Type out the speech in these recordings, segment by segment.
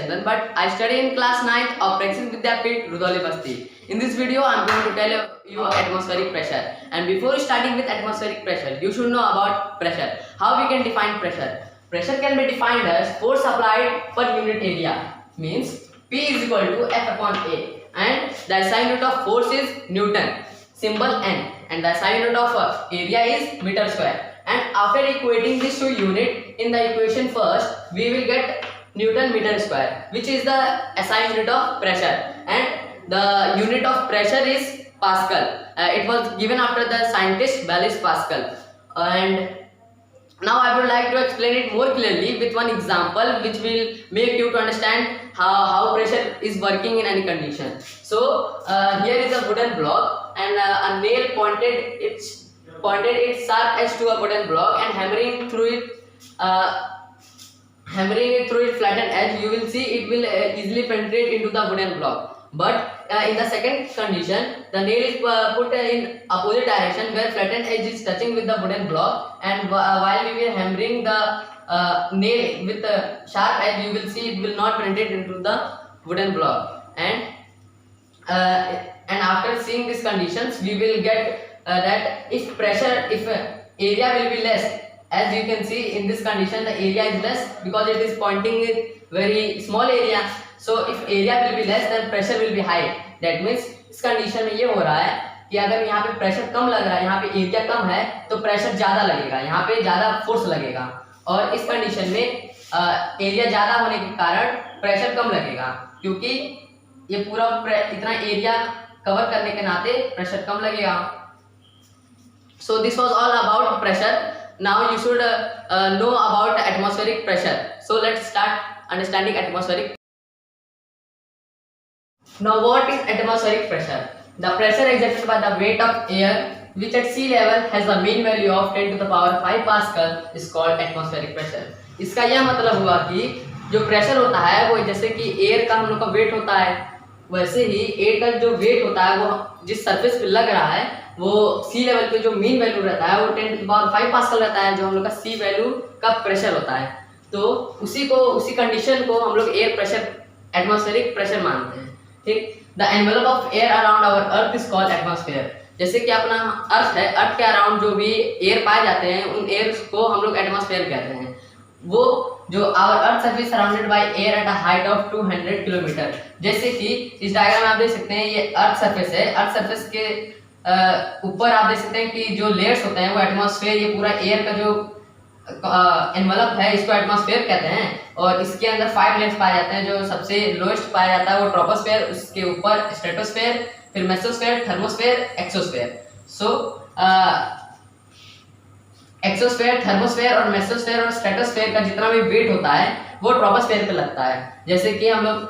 Chandan, but I study in class 9th of Praxis Vidyapeeth, Rudoli Basti. In this video, I am going to tell you atmospheric pressure. And before starting with atmospheric pressure, you should know about pressure. How we can define pressure? Pressure can be defined as force applied per unit area. Means P is equal to F upon A. And the SI unit of force is Newton. Symbol N. And the SI unit of area is meter square. And after equating this to unit, in the equation first, we will get Newton meter square, which is the SI unit of pressure, and the unit of pressure is Pascal. It was given after the scientist Blaise Pascal. And now I would like to explain it more clearly with one example, which will make you to understand how pressure is working in any condition. So here is a wooden block, and a nail pointed its sharp edge to a wooden block and hammering through it flattened edge. You will see it will easily penetrate into the wooden block. But in the second condition, the nail is put in opposite direction where flattened edge is touching with the wooden block, and while we will hammering the nail with the sharp edge, you will see it will not penetrate into the wooden block. And after seeing these conditions, we will get that if area will be less, as you can see in this condition, the area is less because it is pointing with very small area. So if area will be less, then pressure will be high. That means इस condition में ये हो रहा है कि अगर यहाँ पे प्रेशर कम लग रहा है, यहाँ पे एरिया कम है, तो प्रेशर ज्यादा लगेगा, यहाँ पे ज्यादा फोर्स लगेगा. और इस कंडीशन में एरिया ज्यादा होने के कारण प्रेशर कम लगेगा, क्योंकि ये पूरा इतना एरिया कवर करने के नाते प्रेशर कम लगेगा. So this was all about pressure. Now you should know about atmospheric pressure. So let's start understanding atmospheric. Now what is atmospheric pressure? The pressure exerted by the weight of air which at sea level has a mean value of 10 to the power 5 Pascal is called atmospheric pressure. इसका यह मतलब हुआ कि जो pressure होता है वो जैसे कि एयर का हम लोग का वेट होता है, वैसे ही एयर का जो वेट होता है वो जिस सरफेस पे लग रहा है वो सी लेवल पे जो मीन वैल्यू रहता है वो 10 टू द पावर 5 पास्कल रहता है, जो हम लोग का सी वैल्यू का प्रेशर होता है. तो उसी कंडीशन को हम लोग एयर प्रेशर एटमॉस्फेरिक प्रेशर मानते हैं. ठीक. The envelope of air around our earth is called atmosphere. जैसे कि अपना अर्थ है, अर्थ के अराउंड जो भी एयर पाए जाते हैं उन एयर को हम लोग एटमॉस्फेयर कहते हैं. वो जो our earth surface surrounded by air at a height of 200 kilometre. जैसे कि इस डायग्राम में आप देख सकते हैं ये अर्थ सरफेस है. अर्थ सरफेस के ऊपर आप देख सकते हैं कि जो लेयर्स होते हैं वो एटमॉस्फेयर, ये पूरा एयर का जो एनवेलप है इसको एटमॉस्फेयर कहते हैं. और इसके अंदर 5 लेयर्स पाए जाते हैं. जो सबसे लोएस्ट पाया जाता है वो ट्रोपोस्फेयर, उसके ऊपर स्ट्रेटोस्फेयर, फिर मेसोस्फेयर, थर्मोस्फेयर, एक्सोस्फेयर. सो एक्सोस्फेयर, थर्मोस्फेयर और मेसोस्फेयर और स्ट्रेटोस्फेयर का जितना भी वेट होता है वो ट्रोपोस्फेयर पे लगता है. जैसे कि हम लोग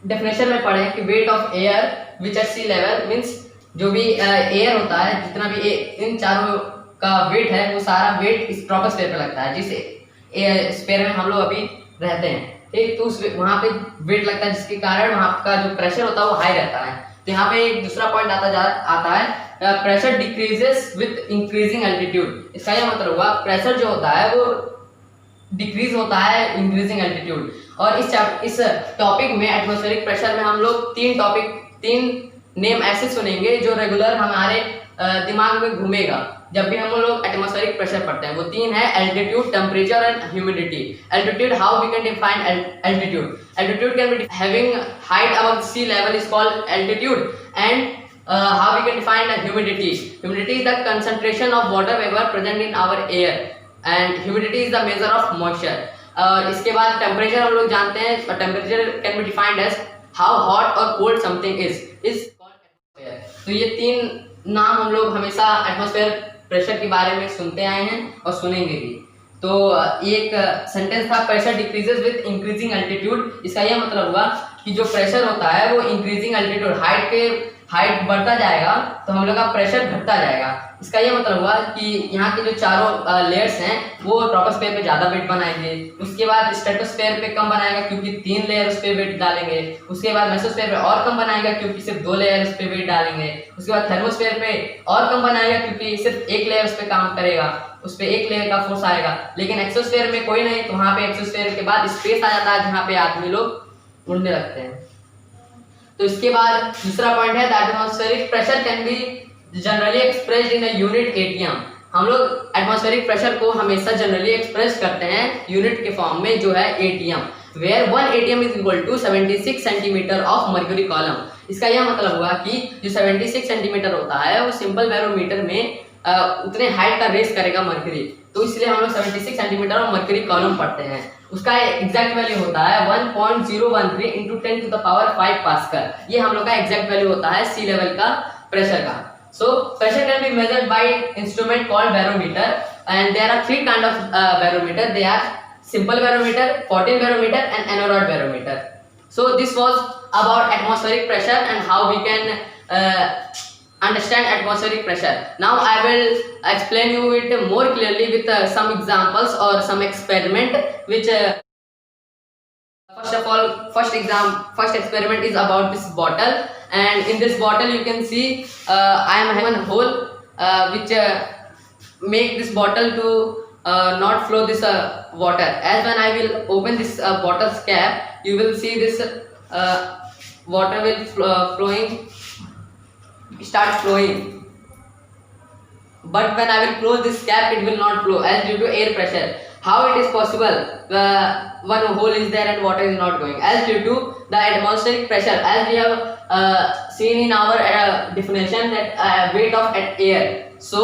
डेफिनेशन में पढ़े कि weight of air which at sea level means जो भी एयर होता है, जितना भी इन चारों का वेट है वो सारा वेट इस ट्रोपोस्फेयर पे लगता है, जिस स्फीयर में हम लोग अभी रहते हैं. ठीक. तो वहाँ पे वेट लगता है जिसके कारण वहाँ का जो प्रेशर होता है वो हाई रहता है. तो यहाँ पे एक दूसरा पॉइंट आता है pressure decreases with increasing altitude. इसका यह मतलब हुआ प्रेशर जो होता है वो डिक्रीज होता है इंक्रीजिंग एल्टीट्यूड. और इस टॉपिक में एटमॉस्फेरिक प्रेशर में हम लोग तीन नेम ऐसे सुनेंगे जो रेगुलर हमारे दिमाग में घूमेगा जब भी हम लोग एटमॉस्फेरिक प्रेशर पढ़ते हैं. वो तीन है altitude, temperature and humidity. Altitude, how we can define altitude? Altitude can be having height above sea level is called altitude. And how we can define humidity? Humidity is the concentration of water vapor present in our air and humidity is the measure of moisture. इसके बाद temperature हम लोग जानते हैं. Temperature can be defined as how hot और cold something is called atmosphere. तो ये तीन नाम हम लोग हमेशा एटमॉस्फेयर प्रेशर के बारे में सुनते आए हैं और सुनेंगे भी. तो एक सेंटेंस था pressure decreases with increasing altitude. इसका यह मतलब हुआ कि जो प्रेशर होता है वो इंक्रीजिंग एल्टीट्यूड हाइट बढ़ता जाएगा तो हम लोग का प्रेशर घटता जाएगा। इसका ये मतलब हुआ कि यहाँ के जो चारों लेयर्स हैं वो ट्रोपोस्फेयर पे ज़्यादा वेट बनाएंगे, उसके बाद स्ट्रेटोस्फेयर पे कम बनाएगा क्योंकि 3 लेयर उस पर वेट डालेंगे, उसके बाद मेसोस्फेयर पे और कम बनाएगा क्योंकि सिर्फ 2 लेयर उस पर वेट डालेंगे, उसके बाद थर्मोस्फेयर पे और कम बनाएगा क्योंकि सिर्फ 1 लेयर उस पर काम करेगा, उस पर 1 लेयर का फोर्स आएगा। लेकिन एक्सोस्फेयर में कोई नहीं, तो वहाँ पे एक्सोस्फेयर के बाद स्पेस आ जाता है जहाँ पे आदमी लोग उड़ने लगते हैं। तो इसके बाद दूसरा पॉइंट है that atmospheric pressure can be generally expressed in a unit ATM. हम लोग एटमॉस्फेरिक प्रेशर को हमेशा जनरली एक्सप्रेस करते हैं यूनिट के फॉर्म में जो है ATM, where 1 ATM is equal to 76 centimetre of mercury column. इसका यह मतलब हुआ कि जो 76 सेंटीमीटर होता है वो सिंपल बैरोमीटर में उतने हाइट का रेस करेगा मर्क्यूरी, तो इसलिए हम लोग 76 सेंटीमीटर ऑफ मर्क्यूरी कॉलम पढ़ते हैं। उसका एग्जैक्ट वैल्यू होता है 1.013 into 10 to the power 5 pascal. ये हम लोग का एग्जैक्ट वैल्यू होता है सी लेवल का प्रेशर का। So pressure can be measured by instrument called barometer, and there are 3 kind of barometer. They are simple barometer, 14 barometer, and aneroid barometer. So this was about atmospheric pressure and how we can understand atmospheric pressure. Now I will explain you it more clearly with some examples or some experiment which first of all, first experiment is about this bottle, and in this bottle you can see I am having a hole which make this bottle to not flow this water. As when I will open this bottle's cap, you will see this water will start flowing. But when I will close this cap, it will not flow as due to air pressure. How it is possible? One hole is there and water is not going, as due to the atmospheric pressure, as we have seen in our definition that weight of air. So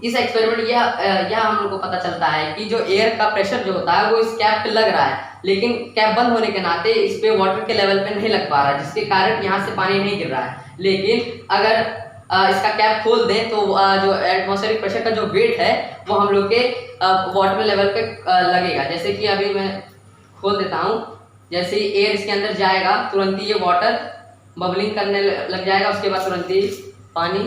इस experiment यह हम लोग को पता चलता है कि जो एयर का प्रेशर जो होता है वो इस कैप पे लग रहा है, लेकिन कैप बंद होने के नाते इस पे वाटर के लेवल पे नहीं लग पा रहा है, जिसके कारण यहाँ से पानी नहीं गिर रहा है। लेकिन अगर इसका कैप खोल दें तो जो एटमॉस्फेरिक प्रेशर का जो वेट है वो हम लोग के वाटर लेवल पे लगेगा। जैसे कि अभी मैं खोल देता हूँ, जैसे ही एयर इसके अंदर जाएगा तुरंत ही ये वाटर बबलिंग करने लग जाएगा, उसके बाद तुरंत ही पानी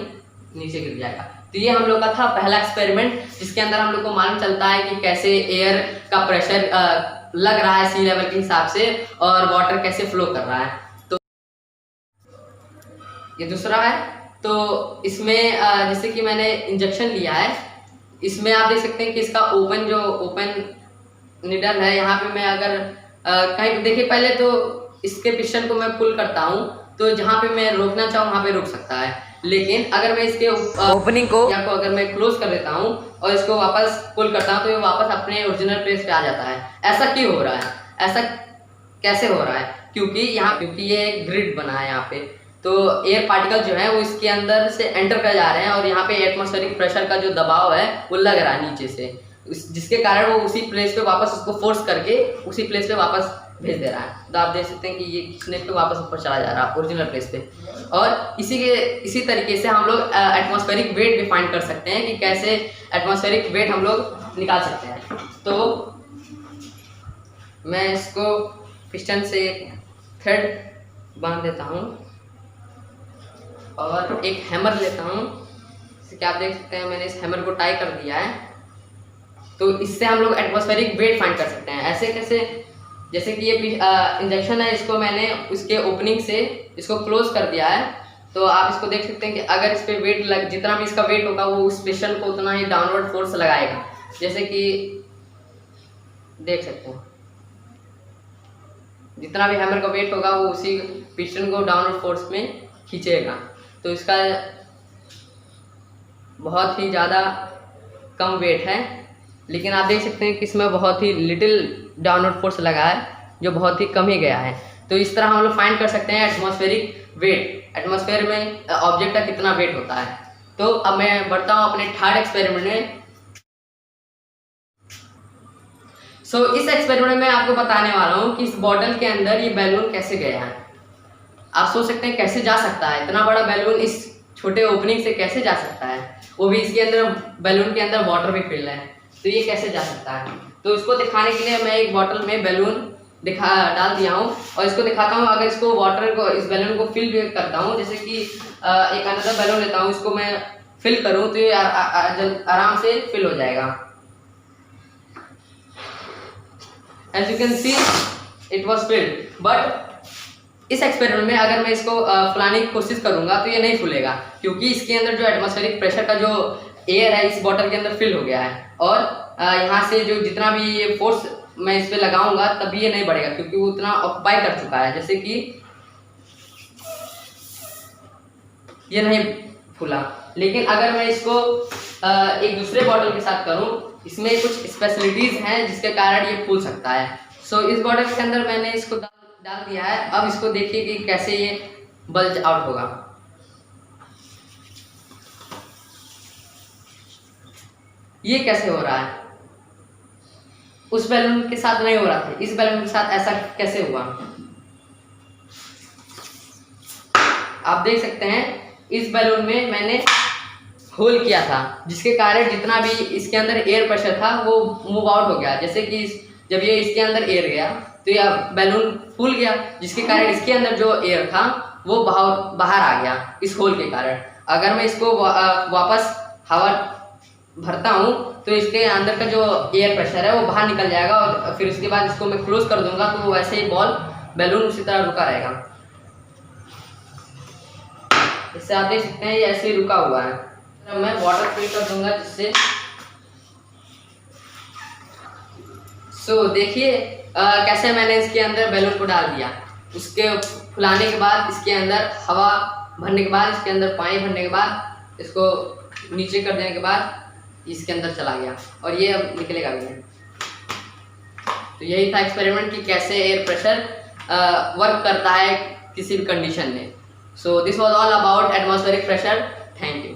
नीचे गिर जाएगा। तो ये हम लोग का था पहला एक्सपेरिमेंट, जिसके अंदर हम लोग को मालूम चलता है कि कैसे एयर का प्रेशर लग रहा है सी लेवल के हिसाब से और वाटर कैसे फ्लो कर रहा है। तो ये दूसरा है। तो इसमें जैसे कि मैंने इंजेक्शन लिया है, इसमें आप देख सकते हैं कि इसका ओपन निडल है। यहाँ पे मैं अगर कहीं देखिए, पहले तो इसके पिस्टन को मैं पुल करता हूँ तो जहाँ पे मैं रोकना चाहूँ वहाँ पे रोक सकता है, लेकिन अगर मैं इसके ओपनिंग को अगर मैं क्लोज कर देता हूँ और इसको वापस पुल करता हूँ तो ये वापस अपने ओरिजिनल प्लेस पे आ जाता है। ऐसा क्यों हो रहा है? ऐसा कैसे हो रहा है? क्योंकि ये एक ग्रिड बना है यहाँ पे, तो एयर पार्टिकल जो है वो इसके अंदर से एंटर कर जा रहे हैं और यहाँ पे एटमॉस्फेरिक प्रेशर का जो दबाव है वो लग रहा है नीचे से, जिसके कारण वो उसी प्लेस पे वापस उसको फोर्स करके उसी प्लेस पे वापस भेज दे रहा है। तो आप देख सकते हैं कि ये खींचने पे वापस ऊपर चला जा रहा है ओरिजिनल प्लेस पे। और इसी तरीके से हम लोग एटमॉस्फेरिक वेट भी फाइंड कर सकते हैं कि कैसे एटमॉस्फेरिक वेट हम लोग निकाल सकते हैं। तो मैं इसको पिस्टन से थ्रेड बांध देता हूँ और एक हैमर लेता हूँ। जैसे कि आप देख सकते हैं मैंने इस हैमर को टाई कर दिया है। तो इससे हम लोग एटमॉस्फेरिक वेट फाइंड कर सकते हैं। ऐसे कैसे? जैसे कि ये इंजेक्शन है, इसको मैंने उसके ओपनिंग से इसको क्लोज कर दिया है, तो आप इसको देख सकते हैं कि अगर इस पर वेट जितना भी इसका वेट होगा वो उस पिस्टन को उतना ही डाउनवर्ड फोर्स लगाएगा। जैसे कि देख सकते हैं जितना भी हैमर का वेट होगा वो उसी पिस्टन को डाउनवर्ड फोर्स में खींचेगा। तो इसका बहुत ही ज़्यादा कम वेट है, लेकिन आप देख सकते हैं कि इसमें बहुत ही लिटिल डाउनवर्ड फोर्स लगा है जो बहुत ही कम ही गया है। तो इस तरह हम लोग फाइंड कर सकते हैं एटमॉस्फेरिक वेट, एटमॉस्फेयर में ऑब्जेक्ट का कितना वेट होता है। तो अब मैं बढ़ता हूँ अपने थर्ड एक्सपेरिमेंट में। इस एक्सपेरिमेंट में आपको बताने वाला हूँ कि इस बॉटल के अंदर ये बैलून कैसे गया है। आप सोच सकते हैं कैसे जा सकता है, इतना बड़ा बैलून इस छोटे ओपनिंग से कैसे जा सकता है, वो भी इसके अंदर बैलून के अंदर वाटर भी फिल है, तो ये कैसे जा सकता है। तो इसको दिखाने के लिए मैं एक बॉटल में बैलून डाल दिया हूँ और इसको दिखाता हूँ। अगर इसको वाटर को, इस बैलून को फिल भी करता हूँ, जैसे कि एक अनदर बैलून लेता हूँ, इसको मैं फिल करूँ तो ये आराम से फिल हो जाएगा। As you can see it was filled. But इस एक्सपेरिमेंट में अगर मैं इसको फुलाने की कोशिश करूंगा तो ये नहीं फूलेगा, क्योंकि इसके अंदर जो एटमॉस्फेरिक प्रेशर का जो एयर है इस बॉटल के अंदर फिल हो गया है। और यहाँ से जो जितना भी ये फोर्स मैं इस पे लगाऊंगा तभी ये नहीं बढ़ेगा, क्योंकि वो उतना ऑक्यूपाई कर चुका है। जैसे कि ये नहीं फूला। लेकिन अगर मैं इसको एक दूसरे बॉटल के साथ करूं, इसमें कुछ स्पेशलिटीज हैं जिसके कारण ये फूल सकता है। सो इस बॉटल के अंदर मैंने इसको डाल दिया है। अब इसको देखिए कि कैसे ये बल्ज आउट होगा। ये कैसे हो रहा है, उस बैलून के साथ नहीं हो रहा था, इस बैलून के साथ ऐसा कैसे हुआ। आप देख सकते हैं इस बैलून में मैंने होल किया था, जिसके कारण जितना भी इसके अंदर एयर प्रेशर था वो मूव आउट हो गया। जैसे कि जब ये इसके अंदर एयर गया तो यह बैलून फूल गया, जिसके कारण इसके अंदर जो एयर था वो बाहर आ गया इस होल के कारण। अगर मैं इसको वापस हवा भरता हूँ तो इसके अंदर का जो एयर प्रेशर है वो बाहर निकल जाएगा, और फिर उसके बाद इसको मैं क्लोज कर दूंगा तो वो वैसे ही बैलून उसी तरह रुका रहेगा। इससे आप देख सकते हैं ये ऐसे ही रुका हुआ है। मैं वाटर फिल कर दूंगा जिससे देखिए कैसे मैंने इसके अंदर बैलून को डाल दिया। उसके फुलाने के बाद इसके अंदर हवा भरने के बाद, इसके अंदर पानी भरने के बाद, इसको नीचे कर देने के बाद इसके अंदर चला गया और ये अब निकलेगा भी नहीं। तो यही था एक्सपेरिमेंट कि कैसे एयर प्रेशर वर्क करता है किसी भी कंडीशन में। So this was all about atmospheric pressure. Thank you.